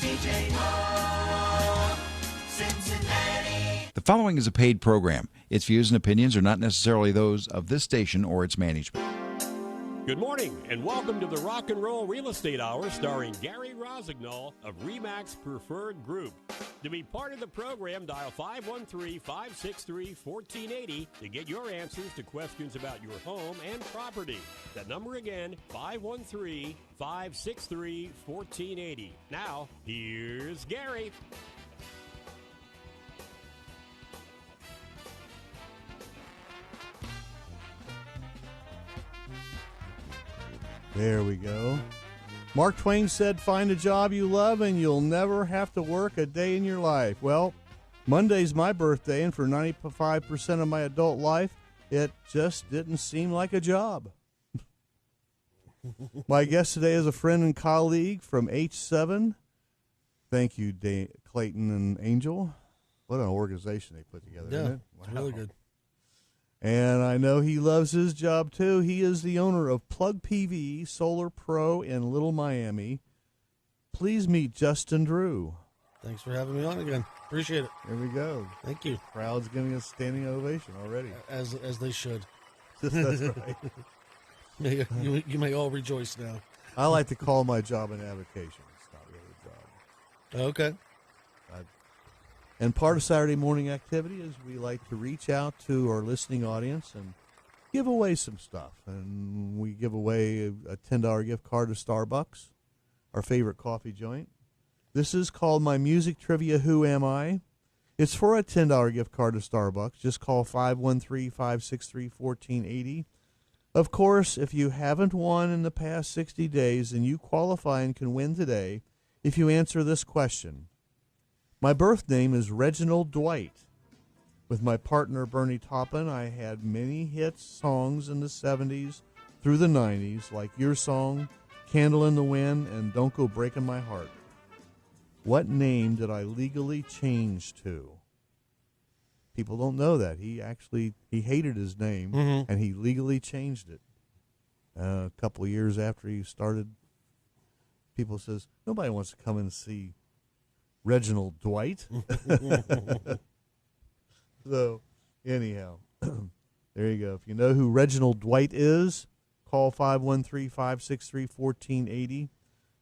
Cincinnati. The following is a paid program. Its views and opinions are not necessarily those of this station or its management. Good morning, and welcome to the Rock and Roll Real Estate Hour starring Gary Rossignol of RE/MAX Preferred Group. To be part of the program, dial 513-563-1480 to get your answers to questions about your home and property. That number again, 513-563-1480. Now, here's Gary. There we go. Mark Twain said, find a job you love and you'll never have to work a day in your life. Well, Monday's my birthday, and for 95% of my adult life, it just didn't seem like a job. My guest today is a friend and colleague from H7. Thank you, Clayton and Angel. What an organization they put together, isn't it? Wow. It's really good. And I know he loves his job, too. He is the owner of PLUGPV Solar Pro in Little Miami. Please meet Justin Drew. Thanks for having me on again. Appreciate it. There we go. Thank you. Crowd's giving us standing ovation already. As they should. That's right. You may all rejoice now. I like to call my job an avocation. It's not really a job. Okay. And part of Saturday morning activity is we like to reach out to our listening audience and give away some stuff. And we give away a $10 gift card to Starbucks, our favorite coffee joint. This is called My Music Trivia Who Am I? It's for a $10 gift card to Starbucks. Just call 513-563-1480. Of course, if you haven't won in the past 60 days, then you qualify and can win today if you answer this question. My birth name is Reginald Dwight. With my partner Bernie Taupin, I had many hit songs in the 70s through the 90s, like Your Song, Candle in the Wind, and Don't Go Breaking My Heart. What name did I legally change to? People don't know that. He hated his name, and he legally changed it. A couple of years after he started, people says, nobody wants to come and see Reginald Dwight. So, anyhow, there you go. If you know who Reginald Dwight is, call 513-563-1480.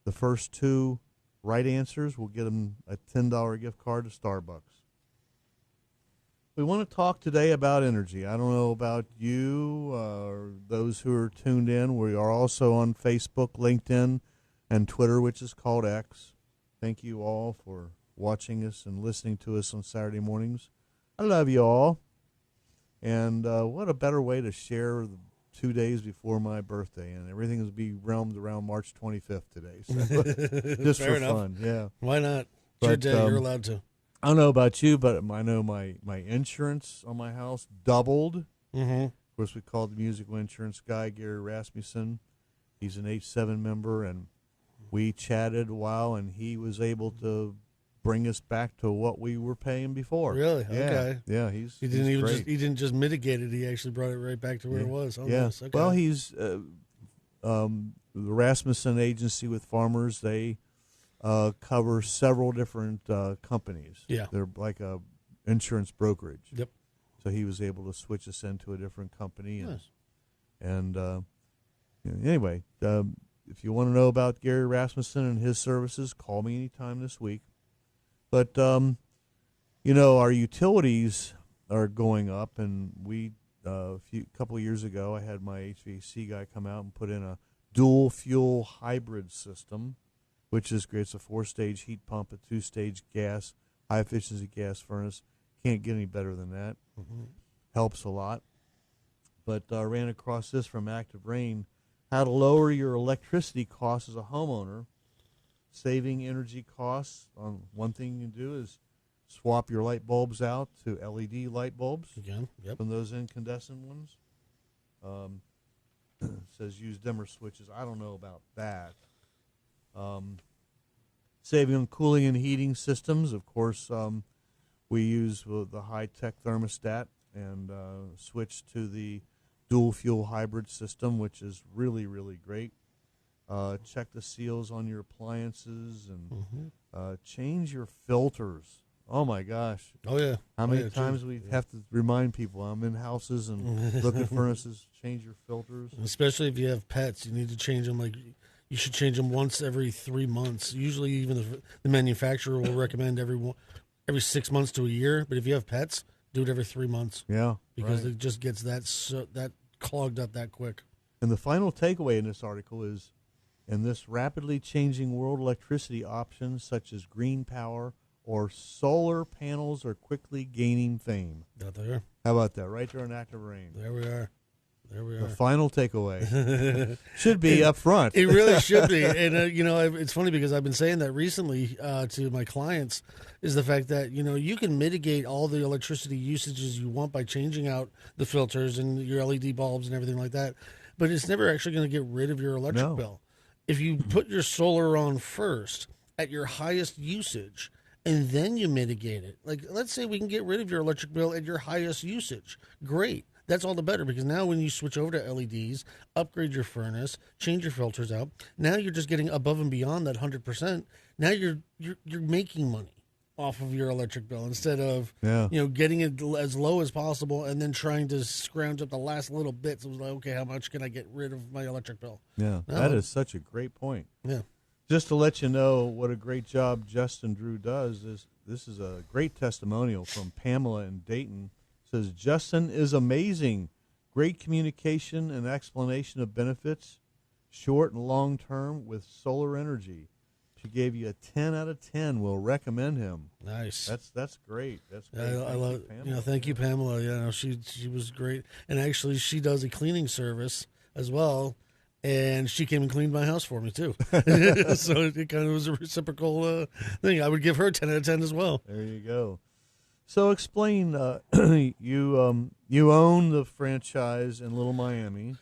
The first two right answers will get them a $10 gift card to Starbucks. We want to talk today about energy. I don't know about you or those who are tuned in. We are also on Facebook, LinkedIn, and Twitter, which is called X. Thank you all for watching us and listening to us on Saturday mornings. I love you all. And what a better way to share 2 days before my birthday. And everything is be realmed around March 25th today. So just Fair for enough. fun, yeah. Why not? It's your day. You're allowed to. I don't know about you, but I know my insurance on my house doubled. Mm-hmm. Of course, we called the musical insurance guy, Gary Rasmussen. He's an H7 member, and we chatted a while, and he was able to bring us back to what we were paying before. Really? Yeah. Okay. Yeah, He didn't just mitigate it. He actually brought it right back to where it was. Oh, yeah. nice. Okay. Well, he's the Rasmussen Agency with Farmers. They cover several different companies. Yeah. They're like a insurance brokerage. Yep. So he was able to switch us into a different company. And, Nice. And anyway, if you want to know about Gary Rasmussen and his services, call me anytime this week. But, our utilities are going up, and we a couple of years ago, I had my HVAC guy come out and put in a dual fuel hybrid system, which is great. It's a 4-stage heat pump, a 2-stage gas, high efficiency gas furnace. Can't get any better than that. Mm-hmm. Helps a lot. But I ran across this from Active Rain, how to lower your electricity costs as a homeowner. Saving energy costs. One thing you can do is swap your light bulbs out to LED light bulbs. Again, yep. From those incandescent ones. Says use dimmer switches. I don't know about that. Saving on cooling and heating systems. Of course, we use the high-tech thermostat and switch to the dual fuel hybrid system, which is really, really great. check the seals on your appliances, and change your filters. Oh my gosh! Oh yeah. How many times we have to remind people? I'm in houses and look at furnaces. Change your filters. Especially if you have pets, you need to change them. Like you should change them once every 3 months. Usually, even the manufacturer will recommend every 6 months to a year. But if you have pets, do it every 3 months. Yeah, because it just gets that clogged up that quick. And the final takeaway in this article is, in this rapidly changing world, electricity options such as green power or solar panels are quickly gaining fame. Out there. How about that? Right there in active rain. There we are. The final takeaway should be up front. It really should be. And, it's funny because I've been saying that recently to my clients, is the fact that, you can mitigate all the electricity usages you want by changing out the filters and your LED bulbs and everything like that. But it's never actually going to get rid of your electric bill. If you put your solar on first at your highest usage, and then you mitigate it. Like, let's say we can get rid of your electric bill at your highest usage. Great. That's all the better, because now when you switch over to LEDs, upgrade your furnace, change your filters out, now you're just getting above and beyond that 100%. Now you're making money off of your electric bill instead of getting it as low as possible and then trying to scrounge up the last little bits. It was like, okay, how much can I get rid of my electric bill? Yeah, that is such a great point. Yeah. Just to let you know what a great job Justin Drew does, this is a great testimonial from Pamela in Dayton. It says, Justin is amazing. Great communication and explanation of benefits, short and long term with solar energy. She gave you a 10 out of 10. We'll recommend him. Nice. That's great. That's great. I love it. Thank you, Pamela. Yeah, she was great. And actually, she does a cleaning service as well. And she came and cleaned my house for me, too. So it kind of was a reciprocal thing. I would give her 10 out of 10 as well. There you go. So explain, you own the franchise in Little Miami.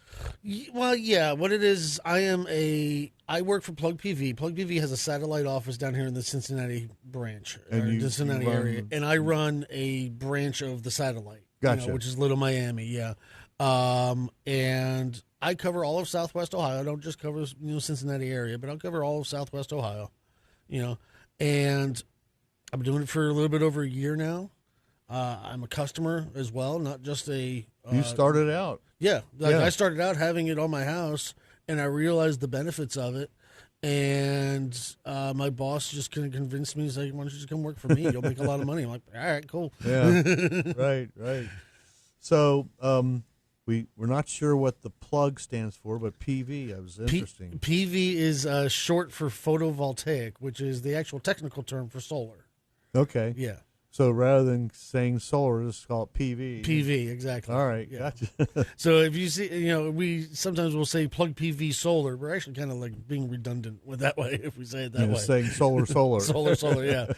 Well, yeah. What it is, I work for PLUGPV. PLUGPV has a satellite office down here in the Cincinnati branch, the Cincinnati area. And I run a branch of the satellite, gotcha. Which is Little Miami, yeah. And I cover all of Southwest Ohio. I don't just cover Cincinnati area, but I'll cover all of Southwest Ohio, And I've been doing it for a little bit over a year now. I'm a customer as well, not just a. You started out. Yeah, I started out having it on my house, and I realized the benefits of it. And my boss just kind of convinced me. He's like, "Why don't you just come work for me? You'll make a lot of money." I'm like, "All right, cool." Yeah, right. So we're not sure what the plug stands for, but PV was interesting. PV is short for photovoltaic, which is the actual technical term for solar. Okay. Yeah. So rather than saying solar, just call it PV. PV, exactly. All right, yeah. Gotcha. So if you see, we sometimes will say PLUGPV Solar. We're actually kind of like being redundant with that way if we say it that way. Saying solar. solar, yeah.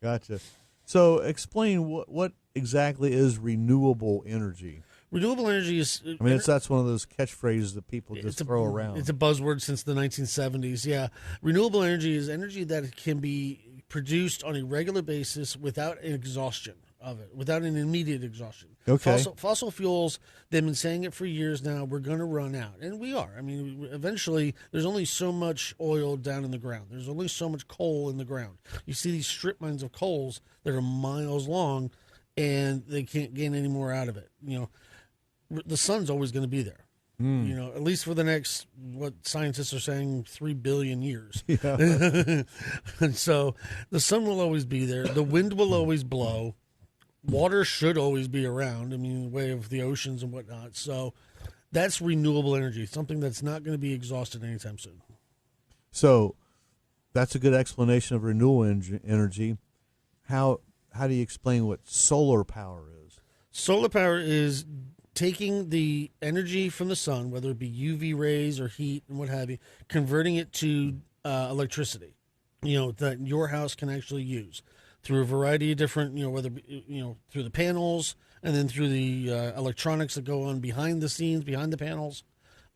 Gotcha. So explain what exactly is renewable energy. Renewable energy is. I mean, that's one of those catchphrases that people just throw around. It's a buzzword since the 1970s. Yeah, renewable energy is energy that can be produced on a regular basis without an exhaustion of it, without an immediate exhaustion. Okay. Fossil fuels, they've been saying it for years now, we're going to run out. And we are. I mean, eventually, there's only so much oil down in the ground. There's only so much coal in the ground. You see these strip mines of coals that are miles long, and they can't gain any more out of it. The sun's always going to be there. At least for the next, what scientists are saying, 3 billion years. Yeah. And so the sun will always be there. The wind will always blow. Water should always be around. I mean, the way of the oceans and whatnot. So that's renewable energy, something that's not going to be exhausted anytime soon. So that's a good explanation of renewable energy. How do you explain what solar power is? Solar power is taking the energy from the sun, whether it be UV rays or heat and what have you, converting it to electricity, that your house can actually use through a variety of different, whether, through the panels and then through the electronics that go on behind the scenes, behind the panels.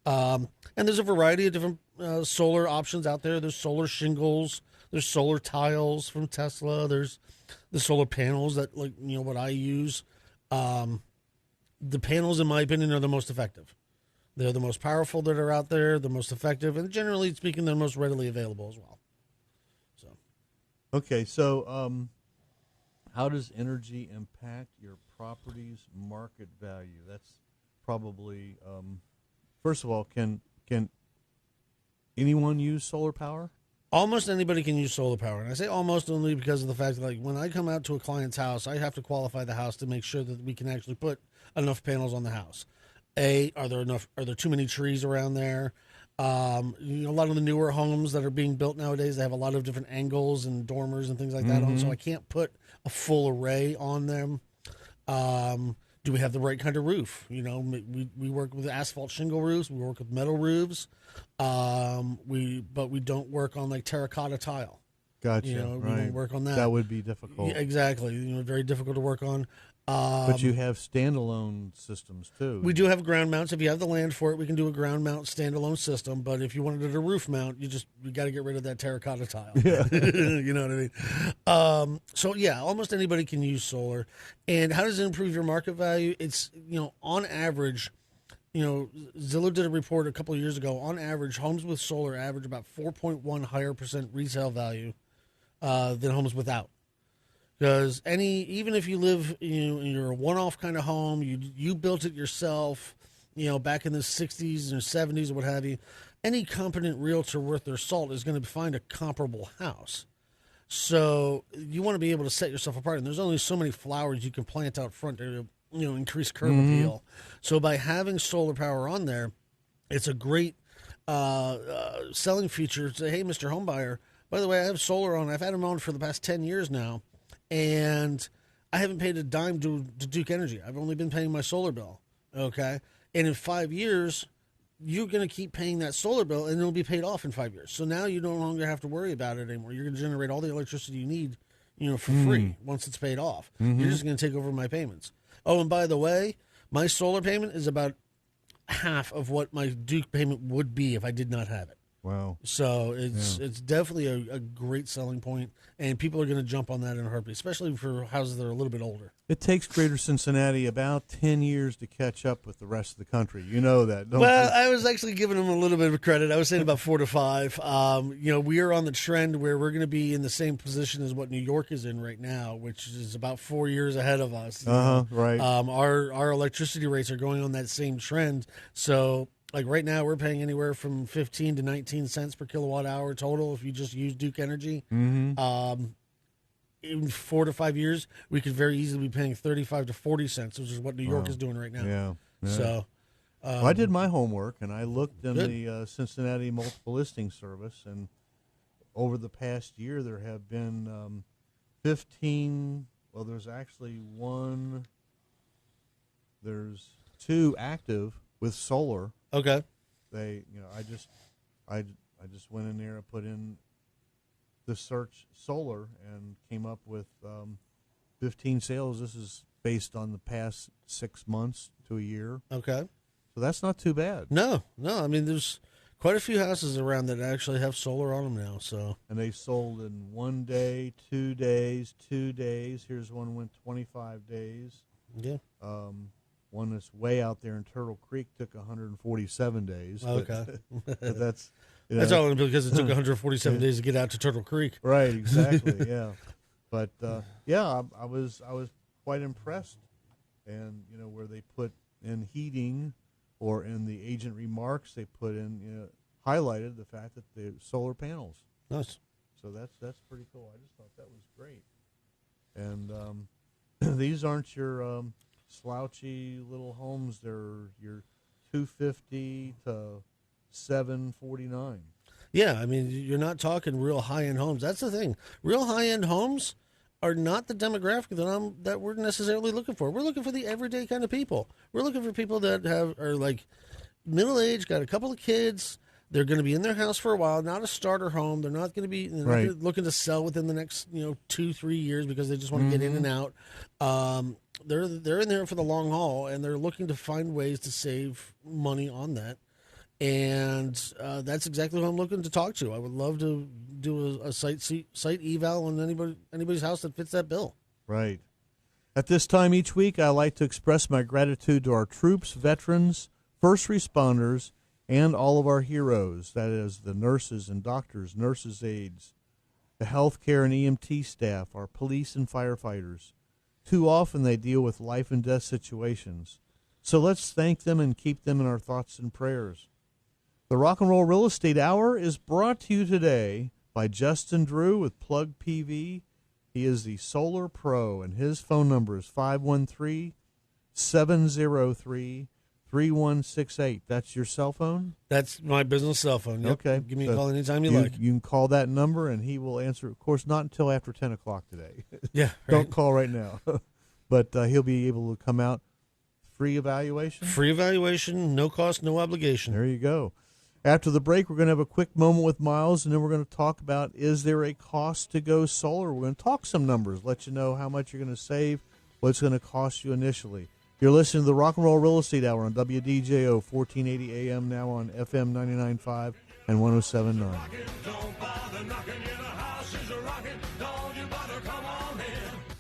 And there's a variety of different solar options out there. There's solar shingles, there's solar tiles from Tesla, there's the solar panels that, what I use. The panels, in my opinion, are the most effective. They're the most powerful that are out there, the most effective, and generally speaking, they're most readily available as well. So, Okay, so how does energy impact your property's market value? That's probably first of all, can anyone use solar power? almost anybody can use solar power, and I say almost only because of the fact that, like, when I come out to a client's house, I have to qualify the house to make sure that we can actually put enough panels on the house. Are there too many trees around there? A lot of the newer homes that are being built nowadays, they have a lot of different angles and dormers and things like that on, so I can't put a full array on them. Do we have the right kind of roof? We work with asphalt shingle roofs. We work with metal roofs. But we don't work on like terracotta tile. Gotcha. We right. don't work on that. That would be difficult. Yeah, exactly. Very difficult to work on. But you have standalone systems too. We do have ground mounts. If you have the land for it, we can do a ground mount standalone system. But if you wanted a roof mount, you got to get rid of that terracotta tile. Yeah. You know what I mean? So yeah, almost anybody can use solar. And how does it improve your market value? It's, on average, Zillow did a report a couple of years ago. On average, homes with solar average about 4.1 higher % resale value than homes without. Because even if you live, you're a one-off kind of home, you built it yourself, back in the 60s or 70s or what have you, any competent realtor worth their salt is going to find a comparable house. So you want to be able to set yourself apart. And there's only so many flowers you can plant out front to, increase curb appeal. So by having solar power on there, it's a great selling feature to say, hey, Mr. Homebuyer, by the way, I have solar on. I've had them on for the past 10 years now. And I haven't paid a dime to Duke Energy. I've only been paying my solar bill, okay? And in 5 years, you're going to keep paying that solar bill, and it'll be paid off in 5 years. So now you no longer have to worry about it anymore. You're going to generate all the electricity you need, for free once it's paid off. You're just going to take over my payments. Oh, and by the way, my solar payment is about half of what my Duke payment would be if I did not have it. Wow. So it's definitely a great selling point, and people are going to jump on that in a heartbeat, especially for houses that are a little bit older. It takes Greater Cincinnati about 10 years to catch up with the rest of the country. You know that, don't you? I was actually giving them a little bit of credit. I was saying about 4 to 5. We are on the trend where we're going to be in the same position as what New York is in right now, which is about 4 years ahead of us. Right. Our electricity rates are going on that same trend. So, like right now, we're paying anywhere from 15 to 19 cents per kilowatt hour total if you just use Duke Energy. In 4 to 5 years, we could very easily be paying 35 to 40 cents, which is what New York is doing right now. Yeah. So, I did my homework, and I looked in the Cincinnati Multiple Listing Service, and over the past year, there have been 15. Well, there's actually there's 2 active with solar. Okay. I just went in there and put in the search solar and came up with 15 sales. This is based on the past 6 months to a year. Okay. So that's not too bad. No. I mean, there's quite a few houses around that actually have solar on them now. So. And they sold in 1 day, 2 days, 2 days. Here's one went 25 days. Yeah. One that's way out there in Turtle Creek took 147 days. Okay. But that's that's all because it took 147 days to get out to Turtle Creek. Right, exactly, yeah. But I was quite impressed, and where they put in heating, or in the agent remarks they put in highlighted the fact that the solar panels. Nice. So that's pretty cool. I just thought that was great. And these aren't your slouchy little homes. They're your $250 to $749. Yeah, I mean, you're not talking real high-end homes. That's the thing. Real high-end homes are not the demographic that we're necessarily looking for. We're looking for the everyday kind of people. We're looking for people that are like middle-aged, got a couple of kids. They're going to be in their house for a while, not a starter home. They're not going to be looking to sell within the next 2-3 years because they just want to get in and out. They're in there for the long haul, and they're looking to find ways to save money on that. And that's exactly what I'm looking to talk to. I would love to do a site eval on anybody's house that fits that bill. Right. At this time each week, I like to express my gratitude to our troops, veterans, first responders, and all of our heroes, that is the nurses and doctors, nurses' aides, the healthcare and EMT staff, our police and firefighters. Too often they deal with life and death situations. So let's thank them and keep them in our thoughts and prayers. The Rock and Roll Real Estate Hour is brought to you today by Justin Drew with PLUGPV. He is the Solar Pro, and his phone number is 513-703-3168. That's your cell phone? That's my business cell phone. Yep. Okay. Give me a call anytime you like. You can call that number, and he will answer. Of course, not until after 10 o'clock today. Yeah. Don't call right now. But he'll be able to come out. Free evaluation? Free evaluation, no cost, no obligation. There you go. After the break, we're going to have a quick moment with Miles, and then we're going to talk about, is there a cost to go solar? We're going to talk some numbers, let you know how much you're going to save, what it's going to cost you initially. You're listening to the Rock and Roll Real Estate Hour on WDJO, 1480 AM, now on FM 99.5 and 107.9.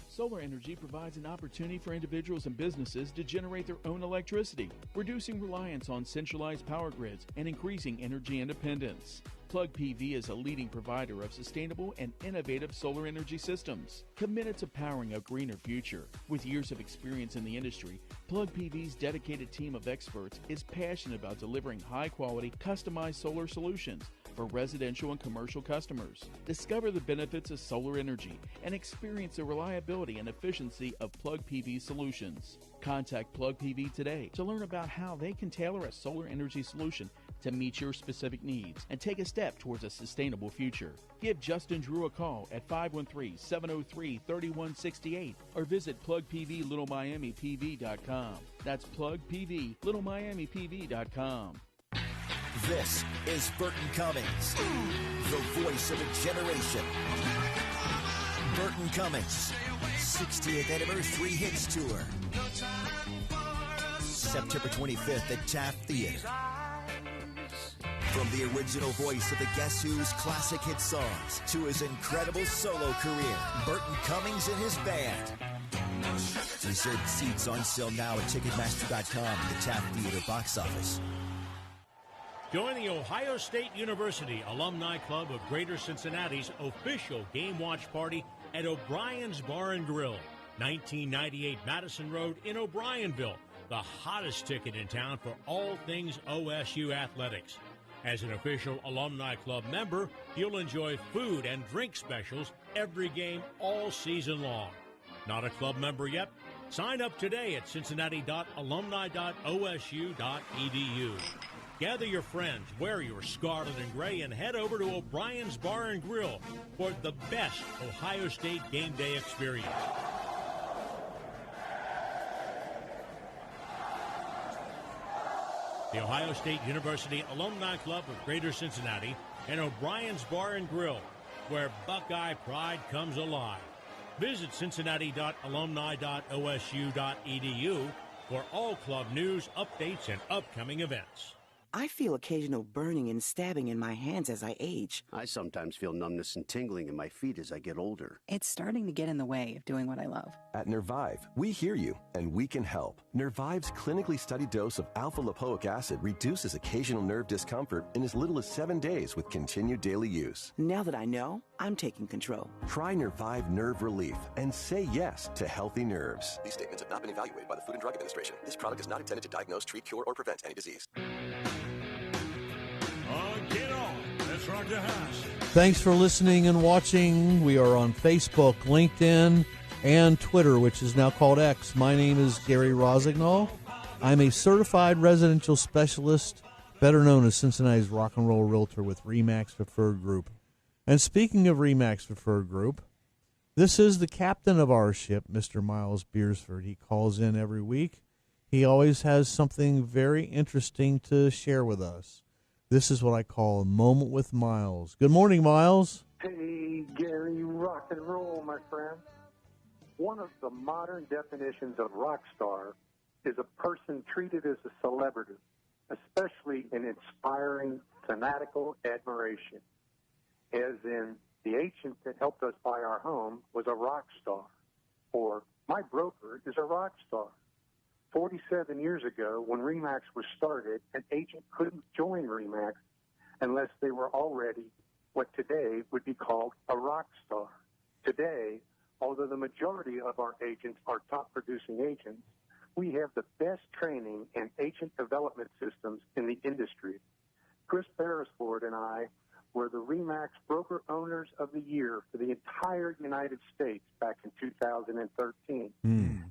Solar energy provides an opportunity for individuals and businesses to generate their own electricity, reducing reliance on centralized power grids and increasing energy independence. PLUGPV is a leading provider of sustainable and innovative solar energy systems, committed to powering a greener future. With years of experience in the industry, PLUGPV's dedicated team of experts is passionate about delivering high-quality, customized solar solutions for residential and commercial customers. Discover the benefits of solar energy and experience the reliability and efficiency of PLUGPV solutions. Contact PLUGPV today to learn about how they can tailor a solar energy solution to meet your specific needs and take a step towards a sustainable future. Give Justin Drew a call at 513-703-3168 or visit PLUGPVLittleMiamiPV.com. That's PLUGPVLittleMiamiPV.com. This is Burton Cummings, the voice of a generation. Burton Cummings, 60th Anniversary Hits Tour. September 25th at Taft Theater. From the original voice of the Guess Who's classic hit songs to his incredible solo career, Burton Cummings and his band. Reserved seats on sale now at Ticketmaster.com and the Taft Theater box office. Join the Ohio State University Alumni Club of Greater Cincinnati's official Game Watch Party at O'Brien's Bar and Grill, 1998 Madison Road in O'Brienville, the hottest ticket in town for all things OSU athletics. As an official Alumni Club member, you'll enjoy food and drink specials every game all season long. Not a club member yet? Sign up today at cincinnati.alumni.osu.edu. Gather your friends, wear your scarlet and gray, and head over to O'Brien's Bar and Grill for the best Ohio State game day experience. The Ohio State University Alumni Club of Greater Cincinnati and O'Brien's Bar and Grill, where Buckeye pride comes alive. Visit cincinnati.alumni.osu.edu for all club news, updates, and upcoming events. I feel occasional burning and stabbing in my hands as I age. I sometimes feel numbness and tingling in my feet as I get older. It's starting to get in the way of doing what I love. At Nervive, we hear you, and we can help. Nervive's clinically studied dose of alpha-lipoic acid reduces occasional nerve discomfort in as little as 7 days with continued daily use. Now that I know, I'm taking control. Try Nervive Nerve Relief and say yes to healthy nerves. These statements have not been evaluated by the Food and Drug Administration. This product is not intended to diagnose, treat, cure, or prevent any disease. Get on. Let's rock the house. Thanks for listening and watching. We are on Facebook, LinkedIn, and Twitter, which is now called X. My name is Gary Rossignol. I'm a certified residential specialist, better known as Cincinnati's rock and roll realtor with RE/MAX Preferred Group. And speaking of RE/MAX Preferred Group, this is the captain of our ship, Mr. Miles Beersford. He calls in every week. He always has something very interesting to share with us. This is what I call a moment with Miles. Good morning, Miles. Hey, Gary, rock and roll, my friend. One of the modern definitions of rock star is a person treated as a celebrity, especially in inspiring fanatical admiration. As in, the agent that helped us buy our home was a rock star, or my broker is a rock star. 47 years ago, when RE/MAX was started, an agent couldn't join RE/MAX unless they were already what today would be called a rock star. Today, although the majority of our agents are top producing agents, we have the best training and agent development systems in the industry. Chris Beresford and I were the RE/MAX Broker Owners of the Year for the entire United States back in 2013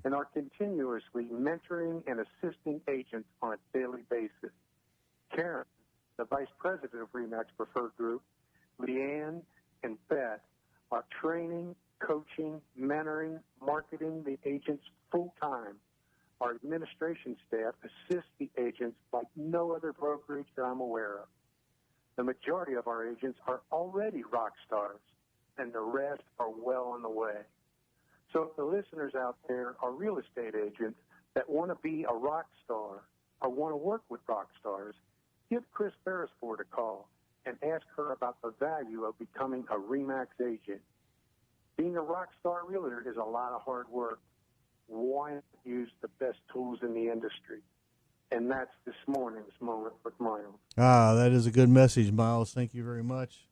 and are continuously mentoring and assisting agents on a daily basis. Karen, the Vice President of RE/MAX Preferred Group, Leanne, and Beth are training, coaching, mentoring, marketing the agents full-time. Our administration staff assists the agents like no other brokerage that I'm aware of. The majority of our agents are already rock stars, and the rest are well on the way. So if the listeners out there are real estate agents that want to be a rock star or want to work with rock stars, give Chris Beresford a call and ask her about the value of becoming a RE/MAX agent. Being a rock star realtor is a lot of hard work. Why not use the best tools in the industry? And that's this morning's Moment with Miles. That is a good message, Miles. Thank you very much.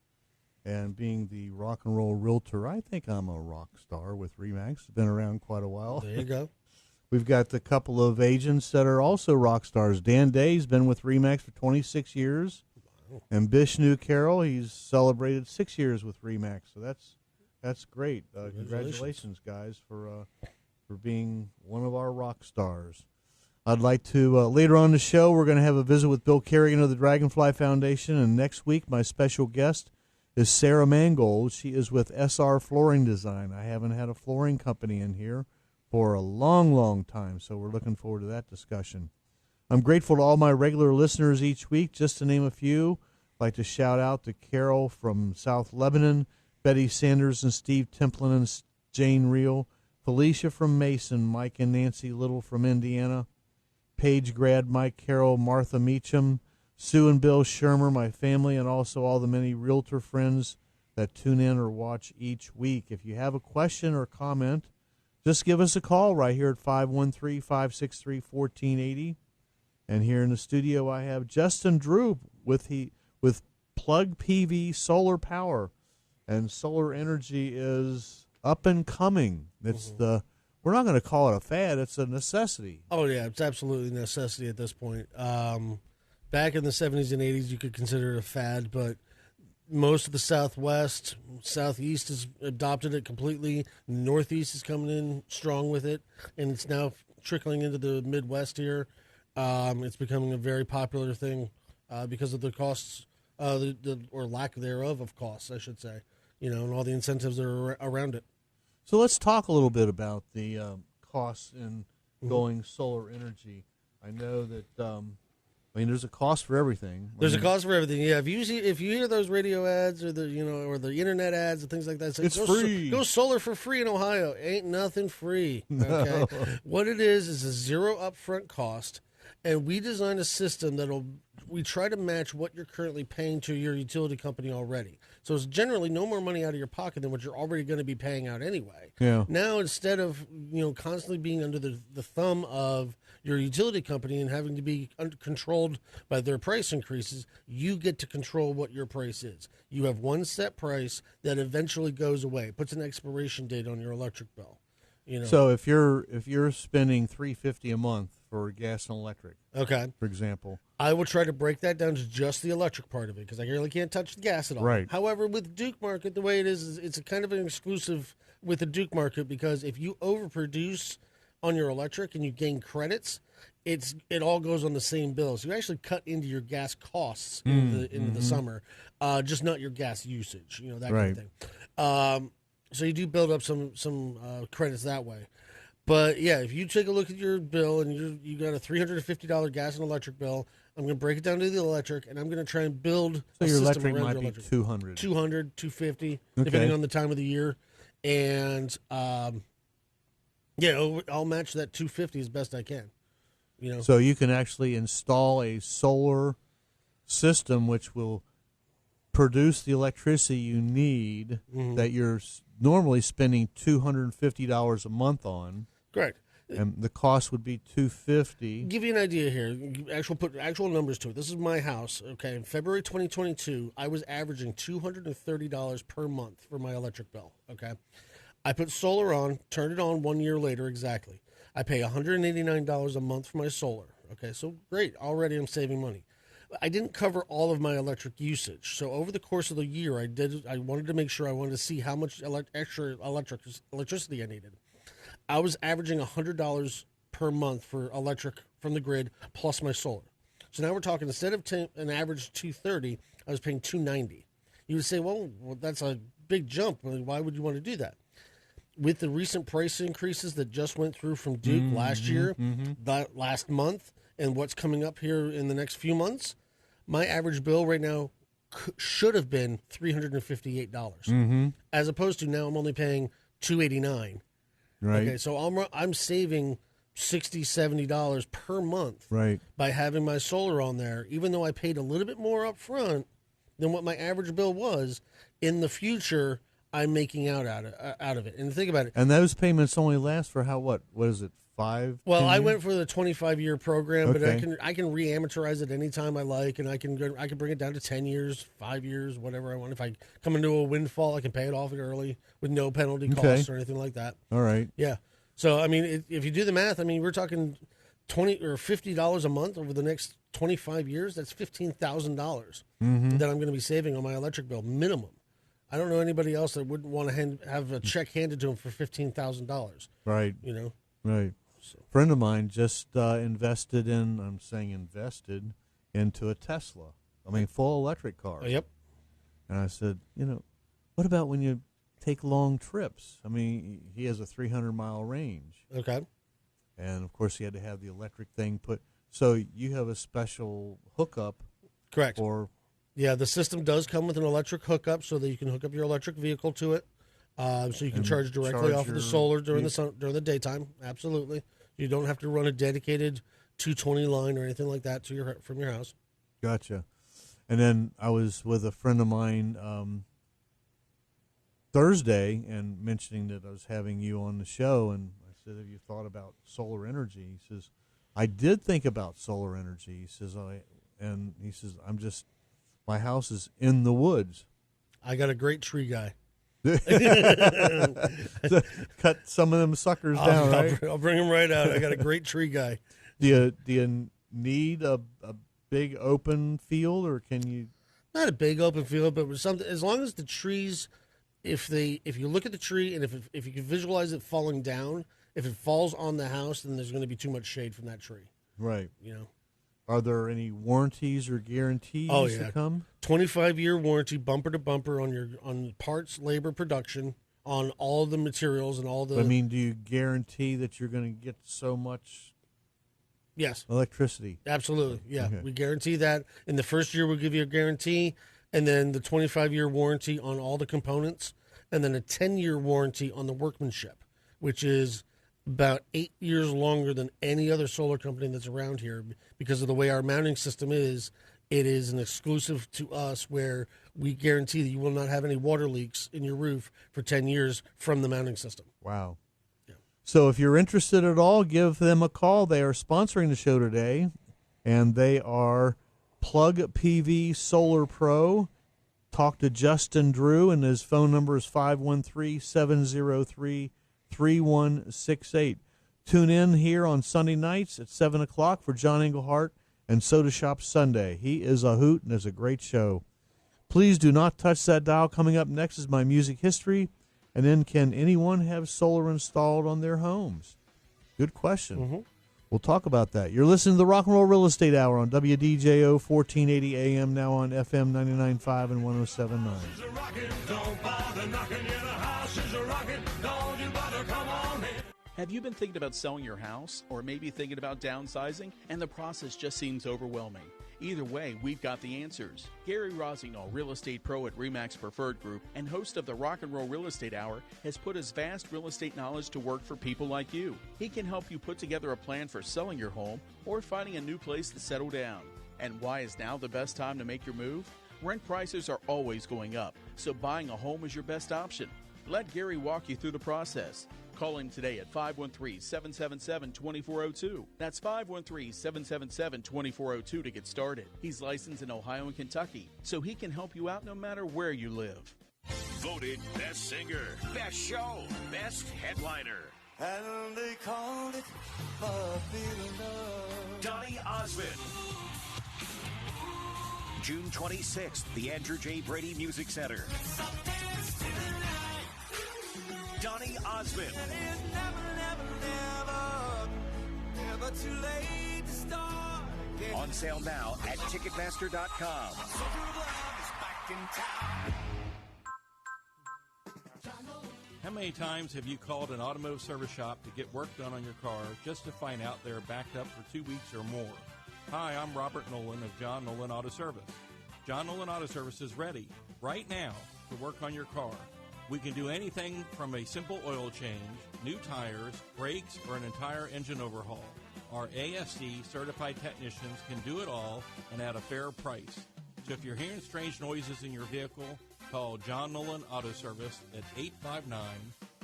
And being the rock and roll realtor, I think I'm a rock star with RE/MAX. Been around quite a while. There you go. We've got a couple of agents that are also rock stars. Dan Day's been with RE/MAX for 26 years. Wow. And Bishnu Carroll, he's celebrated 6 years with RE/MAX. So that's great. Congratulations, guys, for being one of our rock stars. I'd like to, later on in the show, we're going to have a visit with Bill Kerrigan of the Dragonfly Foundation. And next week, my special guest is Sarah Mangold. She is with SR Flooring Design. I haven't had a flooring company in here for a long, long time, so we're looking forward to that discussion. I'm grateful to all my regular listeners each week. Just to name a few, I'd like to shout out to Carol from South Lebanon, Betty Sanders and Steve Templin and Jane Reel, Felicia from Mason, Mike and Nancy Little from Indiana, Paige grad Mike Carroll, Martha Meacham, Sue and Bill Shermer, my family, and also all the many realtor friends that tune in or watch each week. If you have a question or comment, just give us a call right here at 513-563-1480. And here in the studio, I have Justin Drew with PLUGPV Solar Power. And solar energy is up and coming. It's we're not going to call it a fad. It's a necessity. Oh, yeah. It's absolutely a necessity at this point. Back in the 70s and 80s, you could consider it a fad, but most of the Southwest, Southeast has adopted it completely. The Northeast is coming in strong with it, and it's now trickling into the Midwest here. It's becoming a very popular thing because of the costs, or lack thereof of costs, I should say, and all the incentives that are around it. So let's talk a little bit about the costs in going solar energy. I know that there's a cost for everything. There's a cost for everything. Yeah, if you hear those radio ads or the or the internet ads and things like that, say, it's free. Go solar for free in Ohio. Ain't nothing free. Okay, No. What it is a zero upfront cost, and we design a system we try to match what you're currently paying to your utility company already. So it's generally no more money out of your pocket than what you're already going to be paying out anyway. Yeah. Now, instead of constantly being under the thumb of your utility company and having to be controlled by their price increases, you get to control what your price is. You have one set price that eventually goes away, puts an expiration date on your electric bill. So if you're spending $350 a month for gas and electric, okay, for example, I will try to break that down to just the electric part of it because I really can't touch the gas at all. Right. However, with Duke Market, the way it is it's a kind of an exclusive with the Duke Market because if you overproduce on your electric and you gain credits, it all goes on the same bill. So you actually cut into your gas costs in the summer, just not your gas usage. That kind of thing. So you do build up some credits that way. But, yeah, if you take a look at your bill and you got a $350 gas and electric bill, I'm going to break it down to the electric, and I'm going to try and build a your system electric around might your be electric. $200. $250, Okay. depending on the time of the year. And, I'll match that $250 as best I can. So you can actually install a solar system which will produce the electricity you need that you're normally spending $250 a month on. Correct. And the cost would be $250. Give you an idea here. Put actual numbers to it. This is my house. Okay, in February 2022, I was averaging $230 per month for my electric bill. Okay, I put solar on, turned it on 1 year later exactly. I pay $189 a month for my solar. Okay, so great. Already I'm saving money. I didn't cover all of my electric usage. So over the course of the year, I wanted to make sure I wanted to see how much extra electricity I needed. I was averaging $100 per month for electric from the grid plus my solar. So now we're talking, instead of an average $230, I was paying $290. You would say, well, that's a big jump. Why would you want to do that? With the recent price increases that just went through from Duke last year, that last month, and what's coming up here in the next few months, my average bill right now should have been $358, as opposed to now I'm only paying $289. Right. Okay, so I'm saving $60, $70 per month by having my solar on there, even though I paid a little bit more up front than what my average bill was. In the future, I'm making out of it. And think about it. And those payments only last for what is it, 5? Well, I went for the 25-year program, but I can re-amortize it anytime I like, and I can bring it down to 10 years, 5 years, whatever I want. If I come into a windfall, I can pay it off early with no penalty costs or anything like that. All right. Yeah. So, I mean, if you do the math, I mean, we're talking $20 or $50 a month over the next 25 years. That's $15,000 that I'm going to be saving on my electric bill, minimum. I don't know anybody else that wouldn't want to have a check handed to them for $15,000. Right. You know? Right. So. A friend of mine just invested into a Tesla. I mean, full electric car. Yep. And I said, what about when you take long trips? I mean, he has a 300-mile range. Okay. And, of course, he had to have the electric thing put. So you have a special hookup. Correct. Yeah, the system does come with an electric hookup so that you can hook up your electric vehicle to it. So you can charge directly off of the solar during the daytime. Absolutely. You don't have to run a dedicated 220 line or anything like that from your house. Gotcha. And then I was with a friend of mine Thursday and mentioning that I was having you on the show, and I said, have you thought about solar energy? He says, I did think about solar energy. He says, my house is in the woods. I got a great tree guy. Cut some of them suckers down, right? I'll bring them right out. I got a great tree guy. Do you need a big open field, or can you? Not a big open field, but something. As long as the trees, if you look at the tree and if you can visualize it falling down, if it falls on the house, then there's going to be too much shade from that tree. Right. Are there any warranties or guarantees that come? 25-year warranty, bumper to bumper on parts, labor, production, on all the materials and all the. I mean, do you guarantee that you're going to get so much? Yes. Electricity. Absolutely. Yeah, we guarantee that. In the first year, we'll give you a guarantee, and then the 25-year warranty on all the components, and then a 10-year warranty on the workmanship, which is about 8 years longer than any other solar company that's around here, because of the way our mounting system is. It is an exclusive to us where we guarantee that you will not have any water leaks in your roof for 10 years from the mounting system. Wow. Yeah. So if you're interested at all, give them a call. They are sponsoring the show today, and they are PLUGPV Solar Pro. Talk to Justin Drew, and his phone number is 513-703-3168. Tune in here on Sunday nights at 7 o'clock for John Englehart and Soda Shop Sunday. He is a hoot and is a great show. Please do not touch that dial. Coming up next is my music history, and then can anyone have solar installed on their homes? Good question. Mm-hmm. We'll talk about that. You're listening to the Rock and Roll Real Estate Hour on WDJO 1480 AM, now on FM 99.5 and 107.9. Have you been thinking about selling your house, or maybe thinking about downsizing, and the process just seems overwhelming? Either way, we've got the answers. Gary Rossignol, real estate pro at RE/MAX Preferred Group and host of the Rock and Roll Real Estate Hour, has put his vast real estate knowledge to work for people like you. He can help you put together a plan for selling your home or finding a new place to settle down. And why is now the best time to make your move? Rent prices are always going up, so buying a home is your best option. Let Gary walk you through the process. Call him today at 513-777-2402. That's 513-777-2402 to get started. He's licensed in Ohio and Kentucky, so he can help you out no matter where you live. Voted Best Singer, Best Show, Best Headliner. And they called it Feeling Love. Donny Osmond. June 26th, the Andrew J. Brady Music Center. Donny Osmond. Never too late to start. On sale now at Ticketmaster.com. How many times have you called an automotive service shop to get work done on your car just to find out they're backed up for 2 weeks or more? Hi, I'm Robert Nolan of John Nolan Auto Service. John Nolan Auto Service is ready right now to work on your car. We can do anything from a simple oil change, new tires, brakes, or an entire engine overhaul. Our ASC certified technicians can do it all and at a fair price. So if you're hearing strange noises in your vehicle, call John Nolan Auto Service at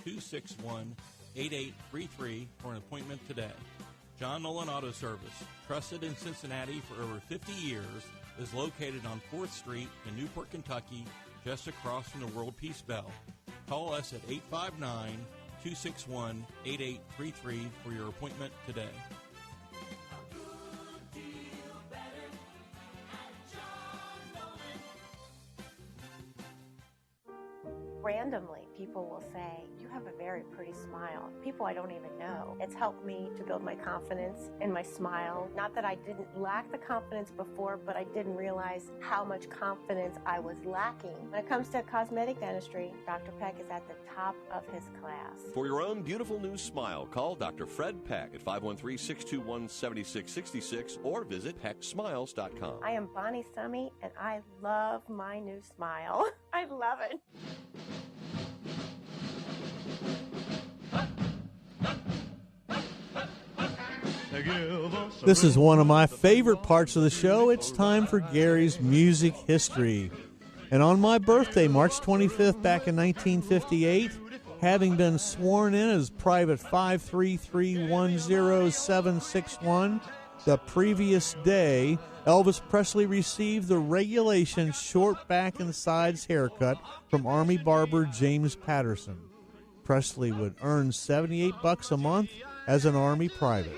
859-261-8833 for an appointment today. John Nolan Auto Service, trusted in Cincinnati for over 50 years, is located on 4th Street in Newport, Kentucky, just across from the World Peace Bell. Call us at 859-261-8833 for your appointment today. Randomly, people will say, "You have a very pretty smile." People I don't even know. It's helped me to build my confidence in my smile. Not that I didn't lack the confidence before, but I didn't realize how much confidence I was lacking. When it comes to cosmetic dentistry, Dr. Peck is at the top of his class. For your own beautiful new smile, call Dr. Fred Peck at 513-621-7666 or visit pecksmiles.com. I am Bonnie Summy, and I love my new smile. I love it. This is one of my favorite parts of the show. It's time for Gary's Music History. And on my birthday, March 25th, back in 1958, having been sworn in as Private 533-10761, the previous day, Elvis Presley received the regulation short back and sides haircut from Army barber James Patterson. Presley would earn $78 a month as an Army private.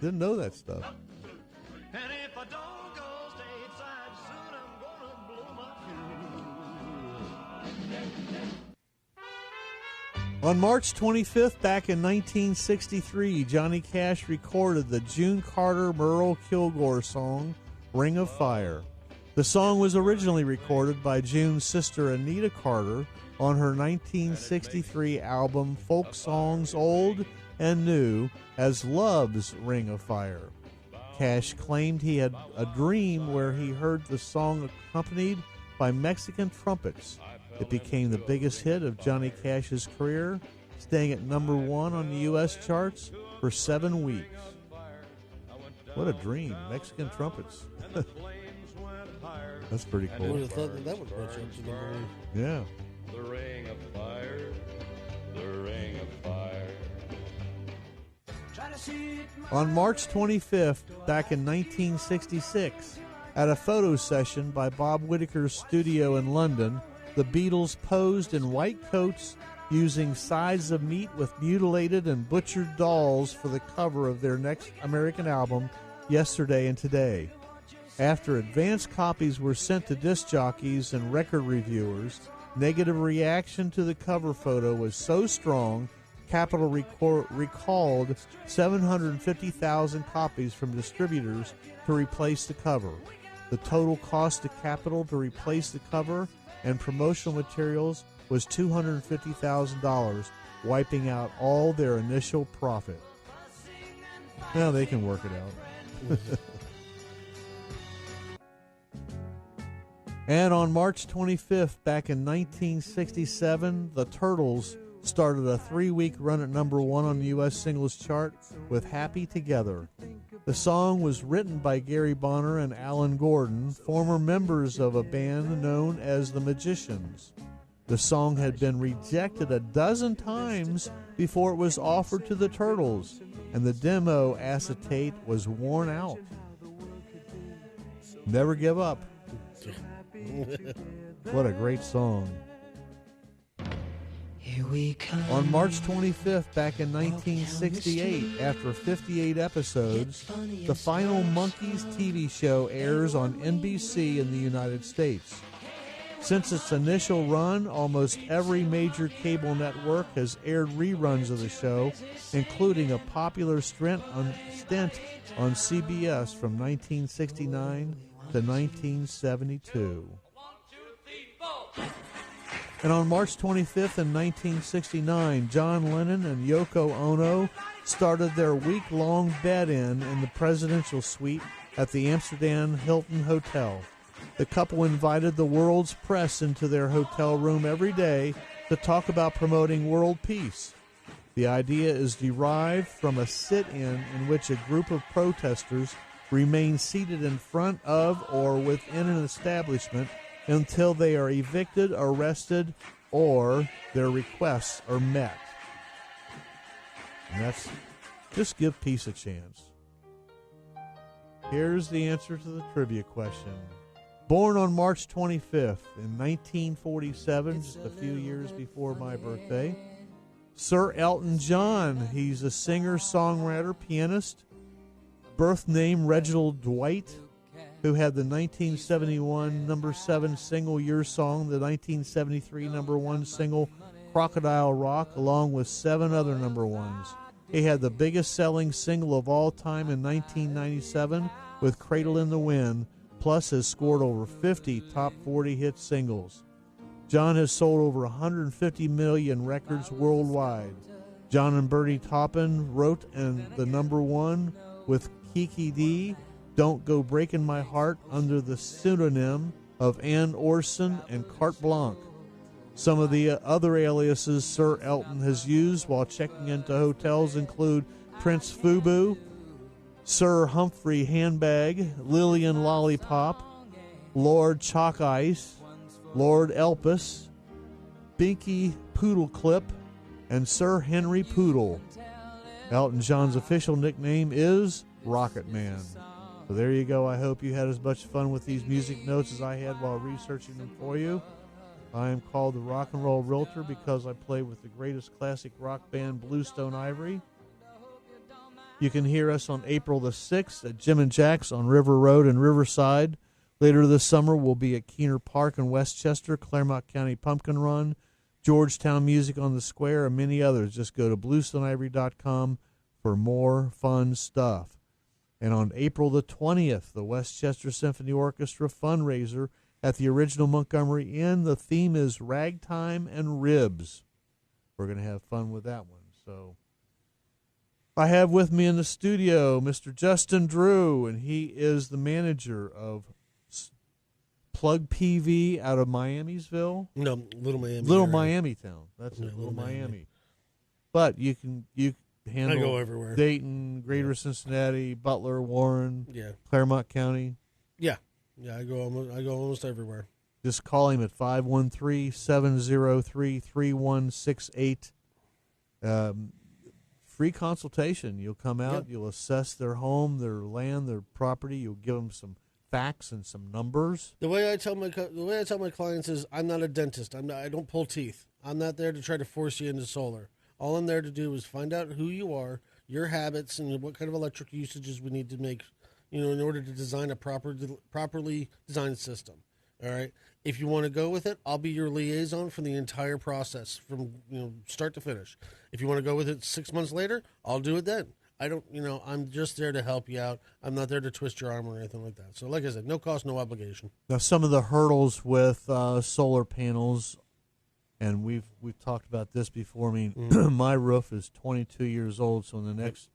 Didn't know that stuff. On March 25th, back in 1963, Johnny Cash recorded the June Carter Merle Kilgore song, Ring of Fire. The song was originally recorded by June's sister Anita Carter on her 1963 album Folk Songs Old and New as Love's Ring of Fire. Cash claimed he had a dream where he heard the song accompanied by Mexican trumpets. It became the biggest hit of Johnny Cash's career, staying at number 1 on the U.S. charts for 7 weeks. What a dream, Mexican trumpets. That's pretty cool. I would have thought that would match up to number 1. Yeah. The ring of fire, the ring of fire. On March 25th, back in 1966, at a photo session by Bob Whittaker's studio in London, the Beatles posed in white coats using sides of meat with mutilated and butchered dolls for the cover of their next American album, Yesterday and Today. After advance copies were sent to disc jockeys and record reviewers, negative reaction to the cover photo was so strong, Capitol recalled 750,000 copies from distributors to replace the cover. The total cost to Capitol to replace the cover and promotional materials was $250,000, wiping out all their initial profit. Now they can work it out. And on March 25th, back in 1967, the Turtles started a 3-week run at number 1 on the U.S. singles chart with Happy Together. The song was written by Gary Bonner and Alan Gordon, former members of a band known as the Magicians. The song had been rejected a dozen times before it was offered to the Turtles, and the demo acetate was worn out. Never give up. What a great song. Here we come. On March 25th, back in 1968, after 58 episodes, the final Monkees TV show airs on NBC in the United States. Since its initial run, almost every major cable network has aired reruns of the show, including a popular stint on CBS from 1969 to 1972. And on March 25th in 1969, John Lennon and Yoko Ono started their week-long bed-in the presidential suite at the Amsterdam Hilton Hotel. The couple invited the world's press into their hotel room every day to talk about promoting world peace. The idea is derived from a sit-in which a group of protesters remain seated in front of or within an establishment until they are evicted, arrested, or their requests are met. And that's just give peace a chance. Here's the answer to the trivia question. Born on March 25th in 1947, just a few years before my birthday, Sir Elton John. He's a singer, songwriter, pianist. Birth name Reginald Dwight, who had the 1971 number 7 single Your Song, the 1973 number 1 single Crocodile Rock, along with 7 other number 1s. He had the biggest selling single of all time in 1997 with Cradle in the Wind, plus has scored over 50 top 40 hit singles. John has sold over 150 million records worldwide. John and Bertie Taupin wrote the number 1 with Kiki D, Don't Go Breaking My Heart, under the pseudonym of Ann Orson and Carte Blanche. Some of the other aliases Sir Elton has used while checking into hotels include Prince Fubu, Sir Humphrey Handbag, Lillian Lollipop, Lord Chalk Ice, Lord Elpis, Binky Poodle Clip, and Sir Henry Poodle. Elton John's official nickname is Rocket Man. So there you go. I hope you had as much fun with these music notes as I had while researching them for you. I am called the Rock and Roll Realtor because I play with the greatest classic rock band, Bluestone Ivory. You can hear us on April the 6th at Jim and Jack's on River Road in Riverside. Later this summer, we'll be at Keener Park in Westchester, Claremont County Pumpkin Run, Georgetown Music on the Square, and many others. Just go to bluestoneivory.com for more fun stuff. And on April the 20th, the Westchester Symphony Orchestra fundraiser at the original Montgomery Inn. The theme is Ragtime and Ribs. We're going to have fun with that one. So I have with me in the studio Mr. Justin Drew, and he is the manager of PLUGPV out of Miamisville. No, Little Miami. Little area. Miami town. That's it, Little Miami. But you handle I go everywhere. Dayton, Greater Cincinnati, Butler, Warren, Claremont County. Yeah, I go almost everywhere. Just call him at 513-703-3168. Free consultation. You'll come out. You'll assess their home, their land, their property. You'll give them some facts and some numbers. The way I tell my clients is, I'm not a dentist. I don't pull teeth. I'm not there to try to force you into solar. All I'm there to do is find out who you are, your habits, and what kind of electric usages we need to make, in order to design a properly designed system. All right. If you want to go with it, I'll be your liaison for the entire process from start to finish. If you want to go with it 6 months later, I'll do it then. I don't, I'm just there to help you out. I'm not there to twist your arm or anything like that. So, like I said, no cost, no obligation. Now, some of the hurdles with solar panels, and we've talked about this before. I mean, my roof is 22 years old, so in the next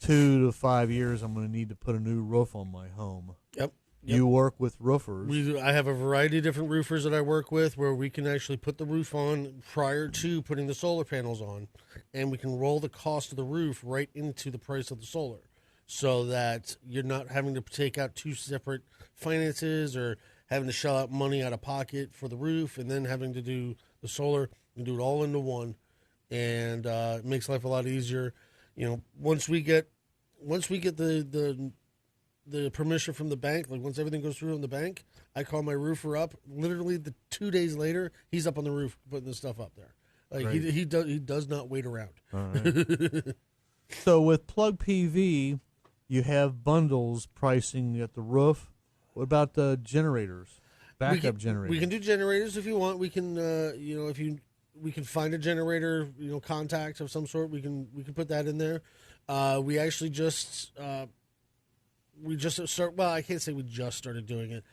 2 to 5 years, I'm going to need to put a new roof on my home. Yep. You work with roofers. I have a variety of different roofers that I work with where we can actually put the roof on prior to putting the solar panels on, and we can roll the cost of the roof right into the price of the solar, so that you're not having to take out two separate finances or having to shell out money out of pocket for the roof and then having to do the solar. You can do it all into one, and it makes life a lot easier. Once we get the permission from the bank, like once everything goes through in the bank, I call my roofer up. Literally, 2 days later, he's up on the roof putting the stuff up there. Like he does not wait around. All right. So with Plug PV, you have bundles pricing at the roof. What about the generators? Backup generators. We can do generators if you want. We can, we can find a generator, contact of some sort. We can put that in there. We actually just. Well, I can't say we just started doing it.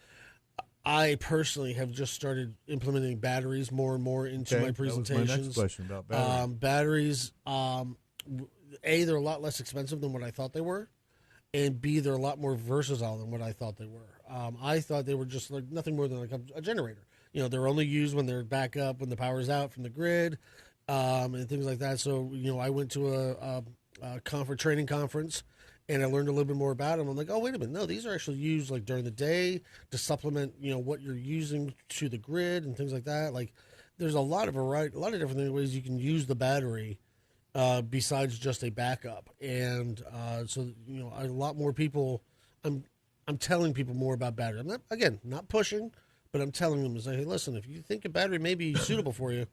I personally have just started implementing batteries more and more into my presentations. That was my next question about batteries. They're a lot less expensive than what I thought they were, and B, they're a lot more versatile than what I thought they were. I thought they were just like nothing more than like a generator. They're only used when they're back up, when the power's out from the grid, and things like that. So, I went to a training conference, and I learned a little bit more about them. I'm like, oh, wait a minute. No, these are actually used like during the day to supplement, what you're using to the grid and things like that. Like there's a lot of different ways you can use the battery besides just a backup. And so, a lot more people, I'm telling people more about battery. I'm not pushing, but I'm telling them, hey, listen, if you think a battery may be suitable for you,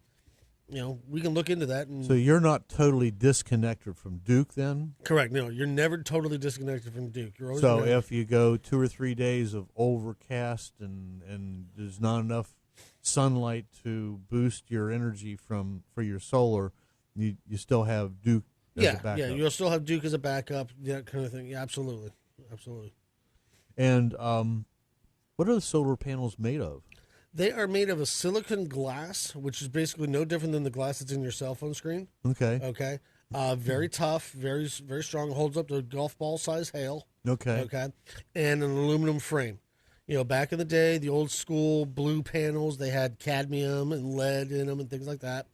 we can look into that. So you're not totally disconnected from Duke then? Correct. No, you're never totally disconnected from Duke. You're always so if you go 2 or 3 days of overcast and there's not enough sunlight to boost your energy for your solar, you still have Duke as a backup. Yeah, you'll still have Duke as a backup, that kind of thing. Yeah, absolutely. And what are the solar panels made of? They are made of a silicon glass, which is basically no different than the glass that's in your cell phone screen. Okay. Very tough, very very strong. Holds up to golf ball size hail. Okay. And an aluminum frame. Back in the day, the old school blue panels, they had cadmium and lead in them and things like that.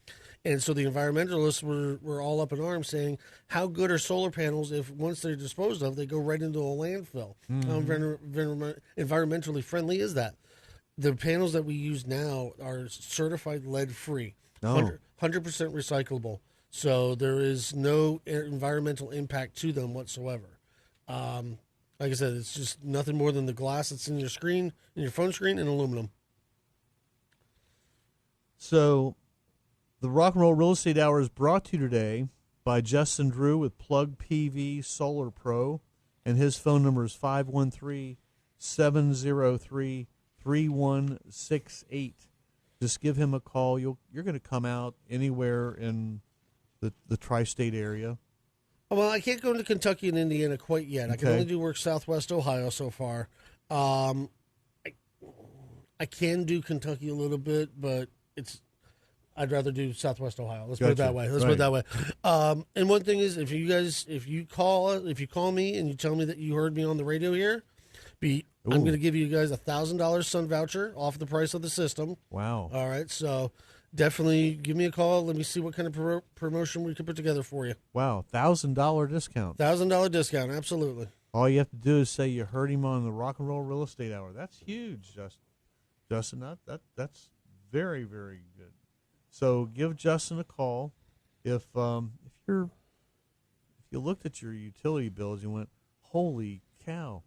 And so the environmentalists were all up in arms saying, how good are solar panels if once they're disposed of, they go right into a landfill? How environmentally friendly is that? The panels that we use now are certified lead-free, 100% recyclable. So there is no environmental impact to them whatsoever. Like I said, it's just nothing more than the glass that's in your screen, in your phone screen, and aluminum. So the Rock and Roll Real Estate Hour is brought to you today by Justin Drew with PLUGPV Solar Pro, and his phone number is 513-703-3168. Just give him a call. You're going to come out anywhere in the tri-state area. Well, I can't go into Kentucky and Indiana quite yet. I can only do work Southwest Ohio so far. I can do Kentucky a little bit, but I'd rather do Southwest Ohio. Let's put it that way. Put it that way. And one thing is, if you call me and you tell me that you heard me on the radio here, I'm going to give you guys a $1,000 Sun voucher off the price of the system. Wow. All right. So definitely give me a call. Let me see what kind of promotion we can put together for you. Wow. $1,000 discount. $1,000 discount. Absolutely. All you have to do is say you heard him on the Rock and Roll Real Estate Hour. That's huge, Justin. That's very, very good. So give Justin a call. If you looked at your utility bills, you went, holy cow.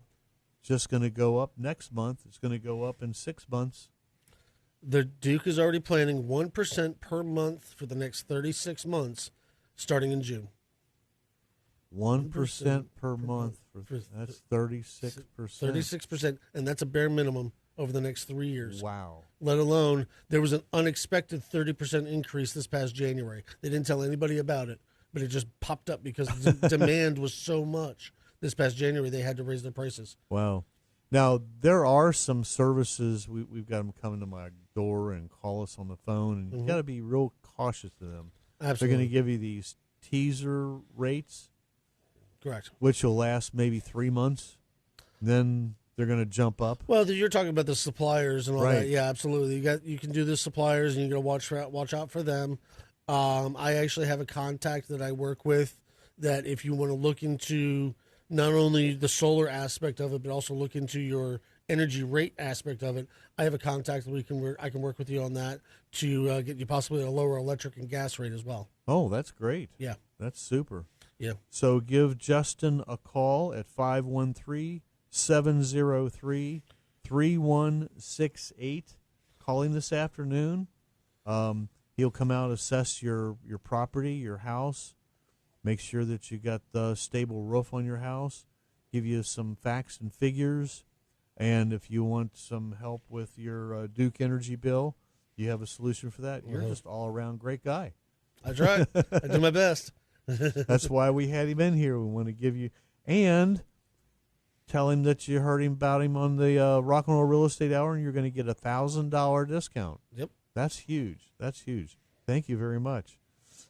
Just going to go up next month. It's going to go up in 6 months. The Duke is already planning 1% per month for the next 36 months, starting in June. 1% per month. That's 36%. 36%, and that's a bare minimum over the next 3 years. Wow. Let alone, there was an unexpected 30% increase this past January. They didn't tell anybody about it, but it just popped up because the demand was so much. This past January, they had to raise their prices. Wow. Now, there are some services, we've got them coming to my door and call us on the phone, and you've got to be real cautious to them. Absolutely. They're going to give you these teaser rates. Correct. Which will last maybe 3 months. Then they're going to jump up. Well, you're talking about the suppliers and all Right. that. Yeah, absolutely. You can do the suppliers, and you got to watch out for them. I actually have a contact that I work with that if you want to look into not only the solar aspect of it, but also look into your energy rate aspect of it. I have a contact that I can work with you on that to get you possibly a lower electric and gas rate as well. Oh, that's great. Yeah. That's super. Yeah. So give Justin a call at 513-703-3168. Call him this afternoon. He'll come out, assess your property, your house, make sure that you got the stable roof on your house, give you some facts and figures, and if you want some help with your Duke Energy bill, you have a solution for that. You're just all-around great guy. I try. I do my best. That's why we had him in here. We want to give you, and tell him that you heard about him on the Rock and Roll Real Estate Hour, and you're going to get a $1,000 discount. Yep. That's huge. That's huge. Thank you very much.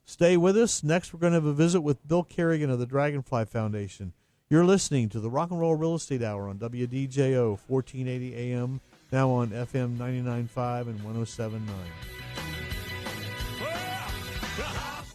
Stay with us. Next, we're going to have a visit with Bill Kerrigan of the Dragonfly Foundation. You're listening to the Rock and Roll Real Estate Hour on WDJO 1480 AM, now on FM 99.5 and 107.9.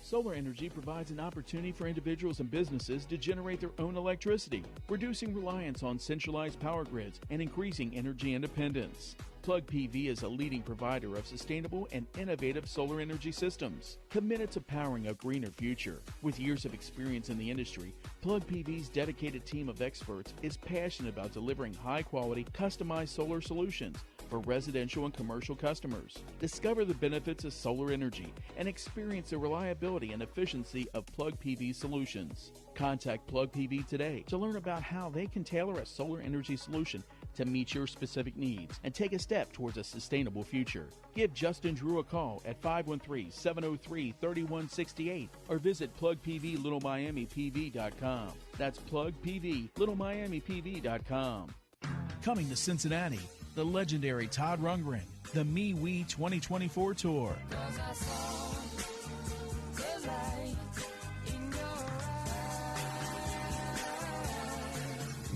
Solar energy provides an opportunity for individuals and businesses to generate their own electricity, reducing reliance on centralized power grids and increasing energy independence. PLUGPV is a leading provider of sustainable and innovative solar energy systems, committed to powering a greener future. With years of experience in the industry, PLUGPV's dedicated team of experts is passionate about delivering high-quality, customized solar solutions for residential and commercial customers. Discover the benefits of solar energy and experience the reliability and efficiency of PLUGPV solutions. Contact PLUGPV today to learn about how they can tailor a solar energy solution to meet your specific needs and take a step towards a sustainable future. Give Justin Drew a call at 513-703-3168 or visit PlugPVLittleMiamiPV.com. That's PlugPVLittleMiamiPV.com. Coming to Cincinnati, the legendary Todd Rundgren, the MeWe 2024 Tour.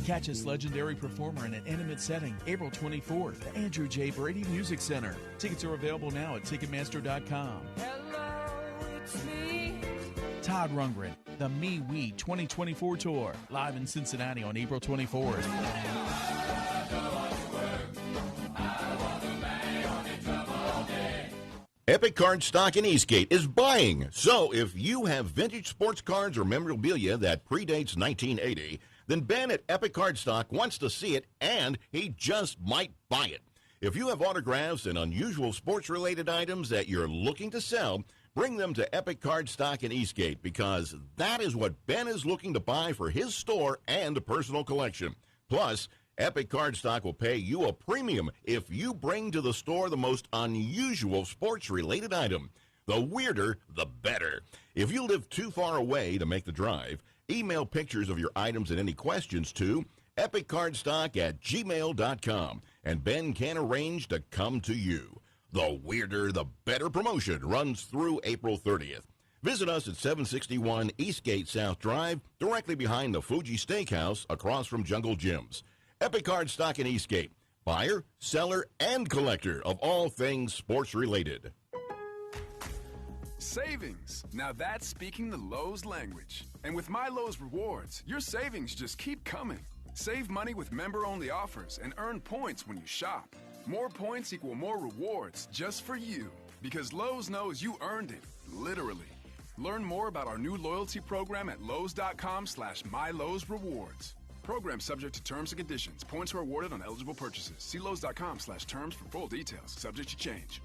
Catch this legendary performer in an intimate setting April 24th, the Andrew J. Brady Music Center. Tickets are available now at Ticketmaster.com. Todd Rundgren, the MeWe 2024 Tour, live in Cincinnati on April 24th. Epic Card Stock in Eastgate is buying. So if you have vintage sports cards or memorabilia that predates 1980, then Ben at Epic Card Stock wants to see it, and he just might buy it. If you have autographs and unusual sports-related items that you're looking to sell, bring them to Epic Card Stock in Eastgate, because that is what Ben is looking to buy for his store and personal collection. Plus, Epic Card Stock will pay you a premium if you bring to the store the most unusual sports-related item. The weirder, the better. If you live too far away to make the drive, email pictures of your items and any questions to epiccardstock@gmail.com, and Ben can arrange to come to you. The weirder, the better promotion runs through April 30th. Visit us at 761 Eastgate South Drive, directly behind the Fuji Steakhouse across from Jungle Gyms. Epic Card Stock in Eastgate, buyer, seller, and collector of all things sports-related. Savings. Now that's speaking the Lowe's language. And with My Lowe's Rewards, your savings just keep coming. Save money with member-only offers and earn points when you shop. More points equal more rewards just for you. Because Lowe's knows you earned it, literally. Learn more about our new loyalty program at Lowes.com/MyLowe'sRewards. Program subject to terms and conditions. Points are awarded on eligible purchases. See Lowes.com/terms for full details. Subject to change.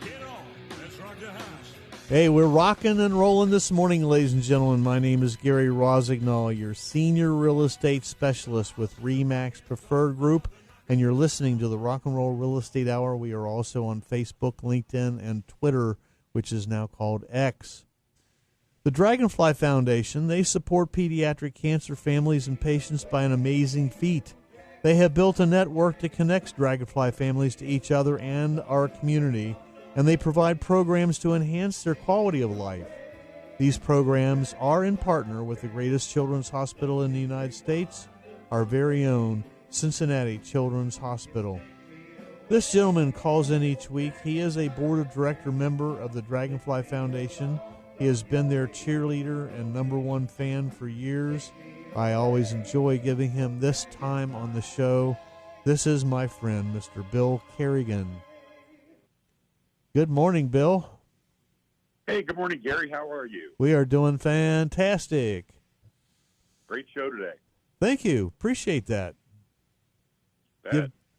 Get on. Let's rock the house. Hey, we're rocking and rolling this morning, ladies and gentlemen. My name is Gary Rossignol, your senior real estate specialist with RE/MAX Preferred Group, and you're listening to the Rock and Roll Real Estate Hour. We are also on Facebook, LinkedIn, and Twitter, which is now called X. The Dragonfly Foundation, they support pediatric cancer families and patients by an amazing feat. They have built a network that connects Dragonfly families to each other and our community, and they provide programs to enhance their quality of life. These programs are in partner with the greatest children's hospital in the United States, our very own Cincinnati Children's Hospital. This gentleman calls in each week. He is a board of director member of the Dragonfly Foundation. He has been their cheerleader and number one fan for years. I always enjoy giving him this time on the show. This is my friend, Mr. Bill Kerrigan. Good morning, Bill. Hey, good morning, Gary. How are you? We are doing fantastic. Great show today. Thank you. Appreciate that.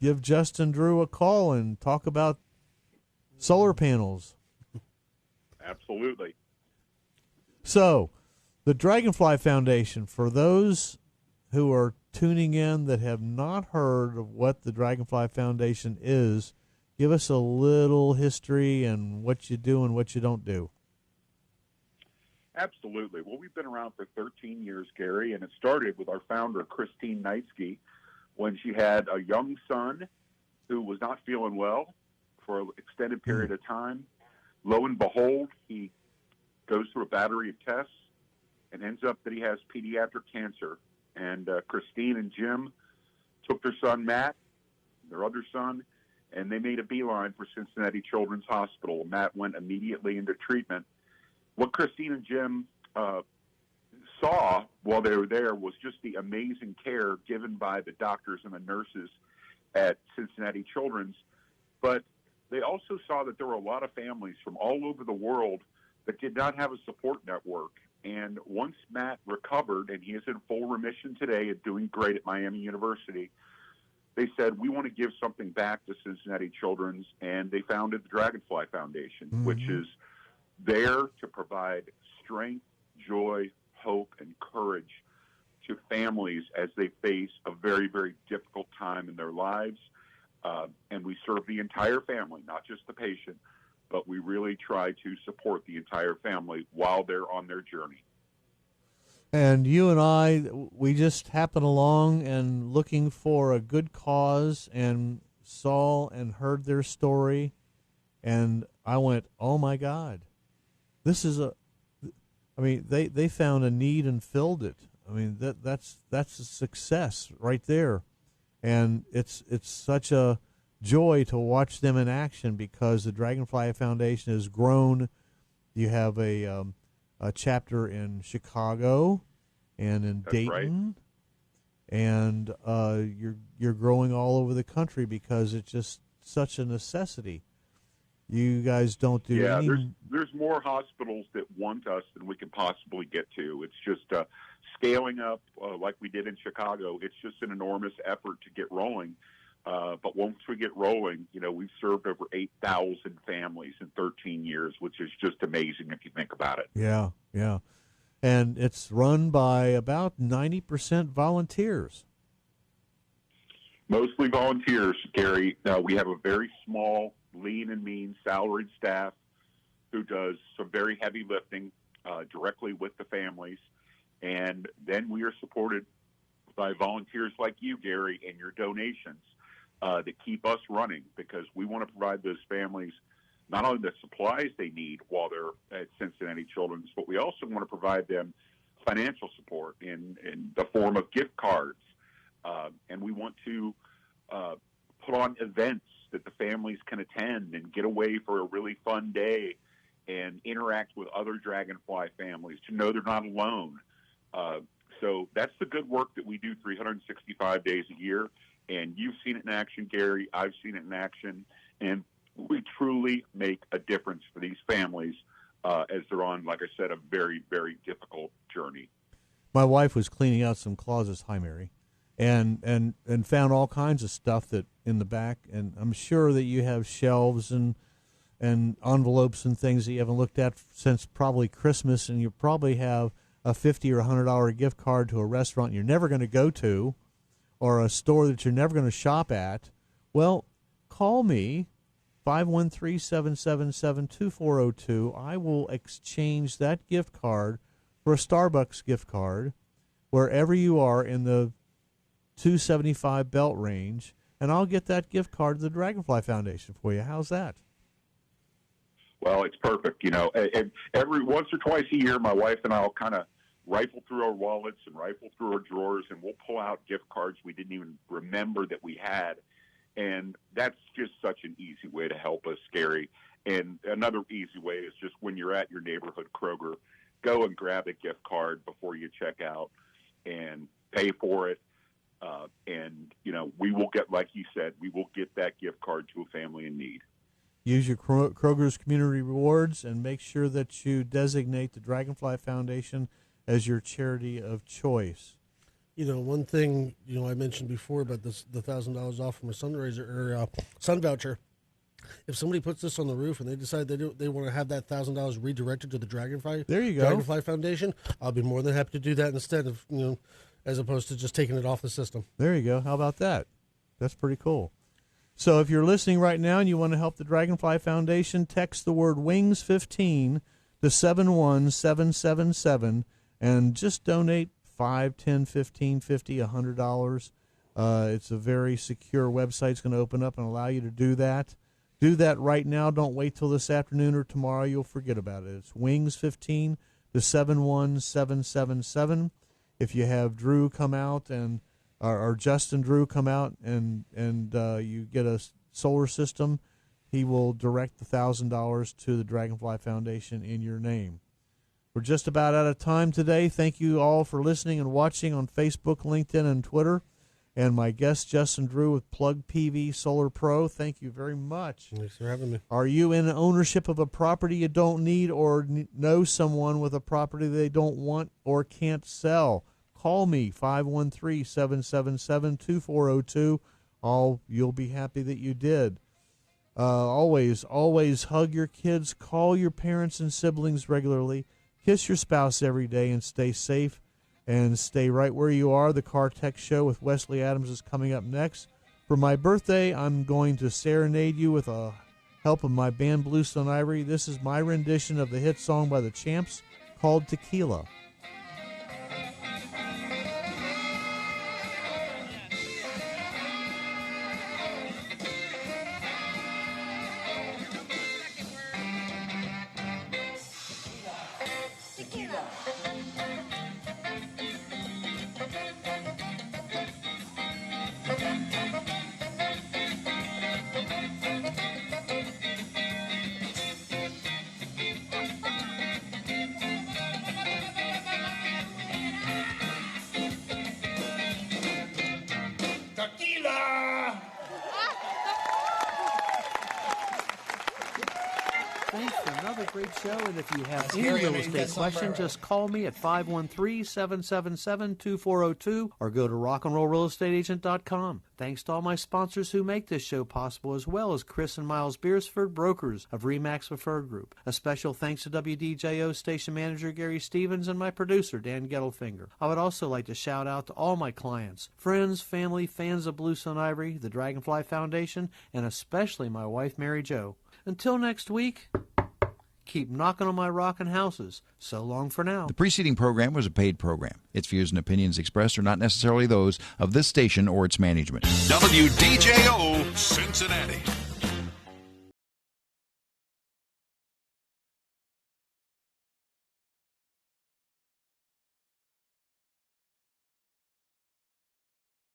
Give Justin Drew a call and talk about solar panels. Absolutely. So, the Dragonfly Foundation, for those who are tuning in that have not heard of what the Dragonfly Foundation is, give us a little history and what you do and what you don't do. Absolutely. Well, we've been around for 13 years, Gary, and it started with our founder, Christine Knightsky, when she had a young son who was not feeling well for an extended period of time. Lo and behold, he goes through a battery of tests and ends up that he has pediatric cancer. And Christine and Jim took their son, Matt, their other son, and they made a beeline for Cincinnati Children's Hospital. Matt went immediately into treatment. What Christine and Jim saw while they were there was just the amazing care given by the doctors and the nurses at Cincinnati Children's. But they also saw that there were a lot of families from all over the world that did not have a support network. And once Matt recovered, and he is in full remission today and doing great at Miami University, they said, we want to give something back to Cincinnati Children's, and they founded the Dragonfly Foundation, which is there to provide strength, joy, hope, and courage to families as they face a very, very difficult time in their lives. And we serve the entire family, not just the patient, but we really try to support the entire family while they're on their journey. And you and I, we just happened along and looking for a good cause and saw and heard their story. And I went, oh, my God, this is they found a need and filled it. I mean, that's a success right there. And it's such a joy to watch them in action because the Dragonfly Foundation has grown. You have a chapter in Chicago and in Dayton, right. And you're growing all over the country because it's just such a necessity. You guys don't do any. There's more hospitals that want us than we can possibly get to. It's just scaling up like we did in Chicago. It's just an enormous effort to get rolling. But once we get rolling, we've served over 8,000 families in 13 years, which is just amazing if you think about it. Yeah, yeah. And it's run by about 90% volunteers. Mostly volunteers, Gary. We have a very small, lean and mean salaried staff who does some very heavy lifting directly with the families. And then we are supported by volunteers like you, Gary, and your donations that keep us running, because we want to provide those families not only the supplies they need while they're at Cincinnati Children's, but we also want to provide them financial support in the form of gift cards. And we want to put on events that the families can attend and get away for a really fun day and interact with other Dragonfly families to know they're not alone. So that's the good work that we do 365 days a year. And you've seen it in action, Gary. I've seen it in action. And we truly make a difference for these families as they're on, like I said, a very, very difficult journey. My wife was cleaning out some closets, hi, Mary, and found all kinds of stuff that in the back. And I'm sure that you have shelves and envelopes and things that you haven't looked at since probably Christmas, and you probably have a $50 or $100 gift card to a restaurant you're never going to go to or a store that you're never going to shop at. Well, call me, 513-777-2402. I will exchange that gift card for a Starbucks gift card wherever you are in the $275 belt range, and I'll get that gift card to the Dragonfly Foundation for you. How's that? Well, it's perfect. Every once or twice a year, my wife and I will kind of rifle through our wallets and rifle through our drawers, and we'll pull out gift cards we didn't even remember that we had. And that's just such an easy way to help us, Gary. And another easy way is just when you're at your neighborhood Kroger, go and grab a gift card before you check out and pay for it. And we will get, like you said, we will get that gift card to a family in need. Use your Kroger's Community Rewards and make sure that you designate the Dragonfly Foundation as your charity of choice. One thing, I mentioned before about the $1,000 off from a fundraiser or sun voucher. If somebody puts this on the roof and they decide they want to have that $1,000 redirected to the Dragonfly Foundation, I'll be more than happy to do that instead of, as opposed to just taking it off the system. There you go. How about that? That's pretty cool. So if you're listening right now and you want to help the Dragonfly Foundation, text the word WINGS15 to 71777 and just donate $5, $10, $15, $50, $100. It's a very secure website. It's going to open up and allow you to do that. Do that right now. Don't wait till this afternoon or tomorrow. You'll forget about it. It's WINGS15 to 71777. If you have Drew come out and or Justin Drew come out and you get a solar system, he will direct the $1,000 to the Dragonfly Foundation in your name. We're just about out of time today. Thank you all for listening and watching on Facebook, LinkedIn, and Twitter. And my guest, Justin Drew with PLUGPV Solar Pro. Thank you very much. Thanks for having me. Are you in ownership of a property you don't need or know someone with a property they don't want or can't sell? Call me, 513-777-2402. You'll be happy that you did. Always hug your kids. Call your parents and siblings regularly. Kiss your spouse every day and stay safe and stay right where you are. The Car Tech Show with Wesley Adams is coming up next. For my birthday, I'm going to serenade you with the help of my band Bluestone Ivory. This is my rendition of the hit song by the Champs called Tequila. Thanks for another great show, and if you have any real estate questions, just call me at 513-777-2402 or go to rockandrollrealestateagent.com. Thanks to all my sponsors who make this show possible, as well as Chris and Miles Beersford, brokers of RE/MAX Preferred Group. A special thanks to WDJO station manager Gary Stevens and my producer Dan Gettelfinger. I would also like to shout out to all my clients, friends, family, fans of Bluestone Ivory, the Dragonfly Foundation, and especially my wife Mary Jo. Until next week, keep knocking on my rockin' houses. So long for now. The preceding program was a paid program. Its views and opinions expressed are not necessarily those of this station or its management. WDJO Cincinnati.